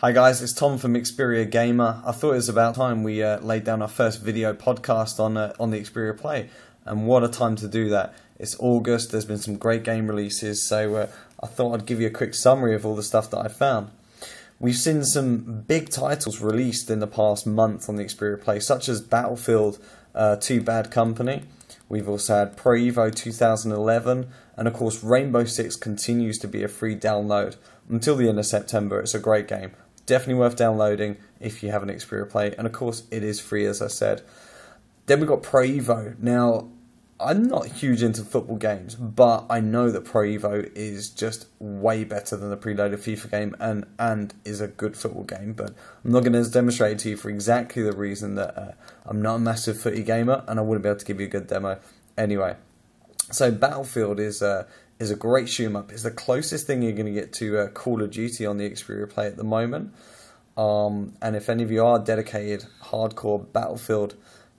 Hi guys, it's Tom from XperiaGamer. I thought it was about time we laid down our first video podcast on the Xperia Play, and what a time to do that. It's August, there's been some great game releases, so I thought I'd give you a quick summary of all the stuff that I found. We've seen some big titles released in the past month on the Xperia Play, such as Battlefield 2 Bad Company. We've also had Pro Evo 2011, and of course Rainbow Six continues to be a free download until the end of September. It's a great game. Definitely worth downloading if you have an Xperia Play, and of course it is free, as I said. Then we've got Pro Evo. Now, I'm not huge into football games, but I know that Pro Evo is just way better than the preloaded FIFA game and is a good football game, but I'm not going to demonstrate it to you for exactly the reason that I'm not a massive footy gamer and I wouldn't be able to give you a good demo anyway. So Battlefield is a great shoot-em-up. It's the closest thing you're going to get to Call of Duty on the Xperia Play at the moment. And if any of you are dedicated, hardcore Battlefield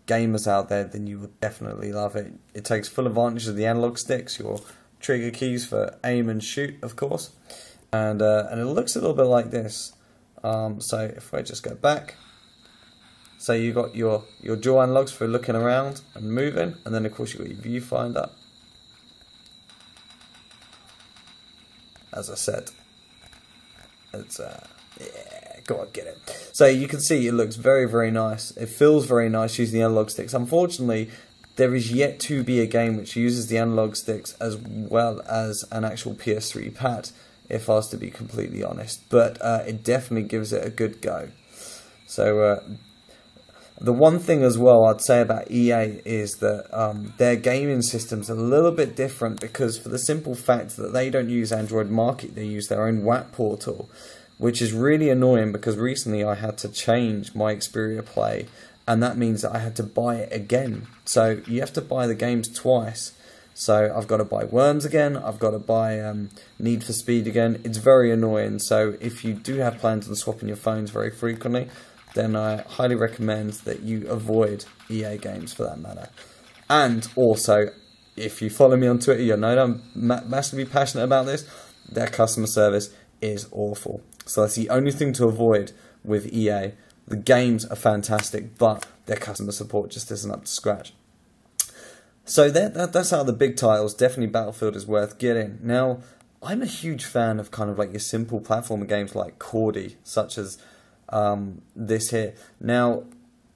gamers out there, then you will definitely love it. It takes full advantage of the analog sticks, your trigger keys for aim and shoot, of course. And it looks a little bit like this. So if I just go back, so you got your dual analogs for looking around and moving, and then of course you've got your viewfinder. As I said, it's yeah, go on, get it. So you can see it looks very, very nice. It feels very nice using the analog sticks. Unfortunately, there is yet to be a game which uses the analog sticks as well as an actual PS3 pad, if I was to be completely honest. But it definitely gives it a good go. So the one thing as well I'd say about EA is that their gaming system's a little bit different, because for the simple fact that they don't use Android Market, they use their own WAP portal, which is really annoying because recently I had to change my Xperia Play, and that means that I had to buy it again. So you have to buy the games twice. So I've got to buy Worms again, I've got to buy Need for Speed again. It's very annoying. So if you do have plans on swapping your phones very frequently, then I highly recommend that you avoid EA games for that matter. And also, if you follow me on Twitter, you'll know that I'm massively passionate about this. Their customer service is awful. So that's the only thing to avoid with EA. The games are fantastic, but their customer support just isn't up to scratch. So that's how the big titles. Definitely Battlefield is worth getting. Now, I'm a huge fan of kind of like your simple platformer games like Cordy, such as this here. Now,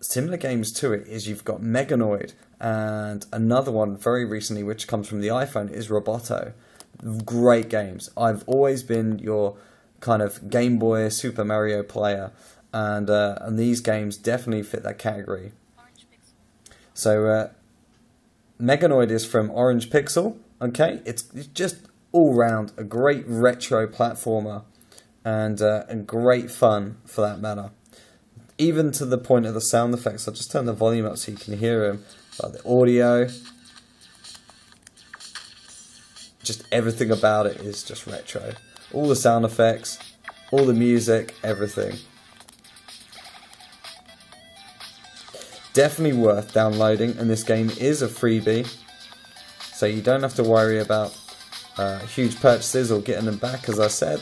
similar games to it is you've got Meganoid, and another one very recently which comes from the iPhone is Roboto. Great games. I've always been your kind of Game Boy Super Mario player, and these games definitely fit that category. So Meganoid is from Orange Pixel. Okay, it's just all round a great retro platformer. And great fun for that matter. Even to the point of the sound effects. I'll just turn the volume up so you can hear them. Like the audio. Just everything about it is just retro. All the sound effects, all the music, everything. Definitely worth downloading, and this game is a freebie. So you don't have to worry about huge purchases or getting them back, as I said.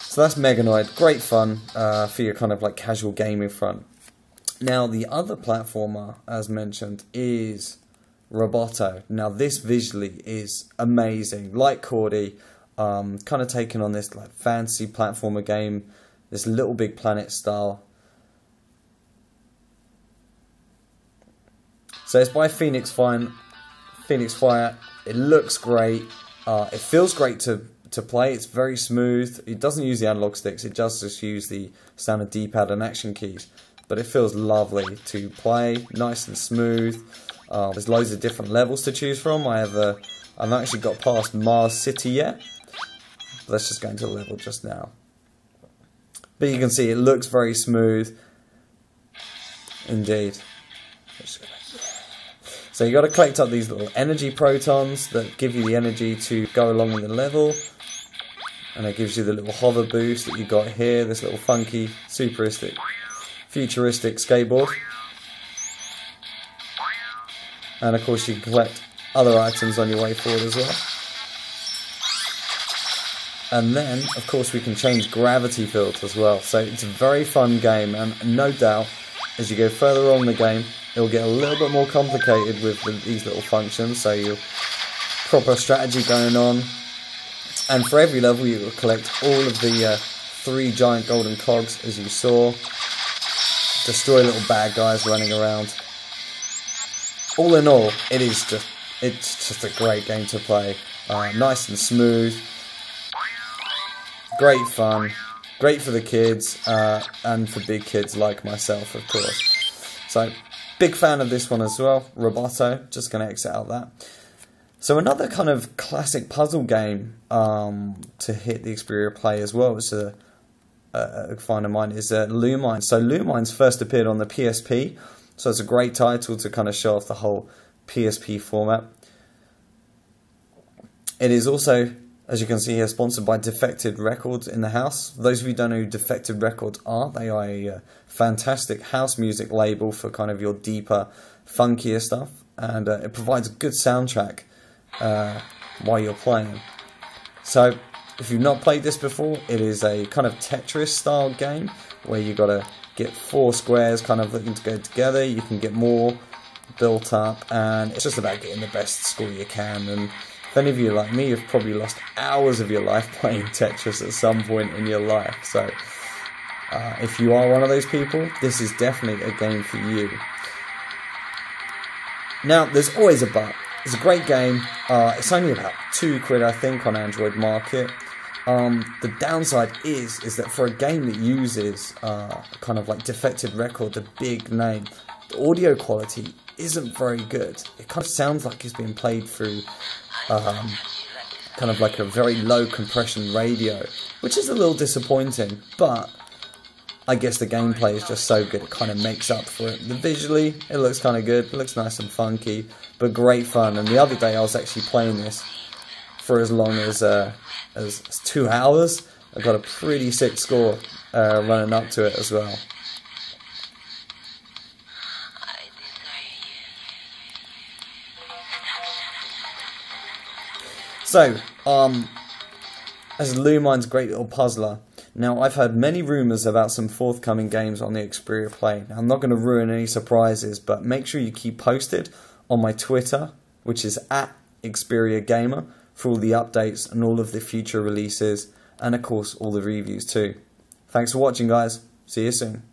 So that's Meganoid, great fun for your kind of like casual gaming front. Now the other platformer, as mentioned, is Roboto. Now this visually is amazing, like Cordy, kind of taking on this like fancy platformer game, this Little Big Planet style. So it's by Phoenix Fire. It looks great. It feels great to play. It's very smooth. It doesn't use the analog sticks, it does just use the standard D-pad and action keys, but it feels lovely to play, nice and smooth. There's loads of different levels to choose from. I've actually got past Mars City yet. Let's just go into the level just now. But you can see it looks very smooth indeed. So you got to collect up these little energy protons that give you the energy to go along with the level. And it gives you the little hover boost that you got here, this little funky, futuristic skateboard. And of course you can collect other items on your way forward as well. And then, of course, we can change gravity fields as well. So it's a very fun game, and no doubt, as you go further on in the game, it'll get a little bit more complicated with these little functions. So you'll proper strategy going on. And for every level, you will collect all of the 3 giant golden cogs, as you saw. Destroy little bad guys running around. All in all, it's just a great game to play. Nice and smooth. Great fun. Great for the kids, and for big kids like myself, of course. So, big fan of this one as well. Roboto. Just going to exit out that. So another kind of classic puzzle game to hit the Xperia Play as well, which is a fan of mine, is Lumine. So Lumine's first appeared on the PSP, so it's a great title to kind of show off the whole PSP format. It is also, as you can see here, sponsored by Defected Records in the house. For those of you who don't know who Defected Records are, they are a fantastic house music label for kind of your deeper, funkier stuff, and it provides a good soundtrack while you're playing. So if you've not played this before, it is a kind of Tetris style game where you've got to get 4 squares kind of looking to go together. You can get more built up, and it's just about getting the best score you can. And if any of you like me, you've probably lost hours of your life playing Tetris at some point in your life. So if you are one of those people, this is definitely a game for you. Now, there's always a but. It's a great game. It's only about £2, I think, on Android market. The downside is that for a game that uses kind of like Defected Record, a big name, the audio quality isn't very good. It kind of sounds like it's being played through kind of like a very low compression radio, which is a little disappointing, but I guess the gameplay is just so good it kind of makes up for it. Visually, it looks kind of good, it looks nice and funky, but great fun. And the other day I was actually playing this for as long as 2 hours. I got a pretty sick score running up to it as well. So, as Lumine's great little puzzler. Now, I've heard many rumours about some forthcoming games on the Xperia Play. Now, I'm not going to ruin any surprises, but make sure you keep posted on my Twitter, which is @XperiaGamer, for all the updates and all of the future releases, and of course all the reviews too. Thanks for watching, guys. See you soon.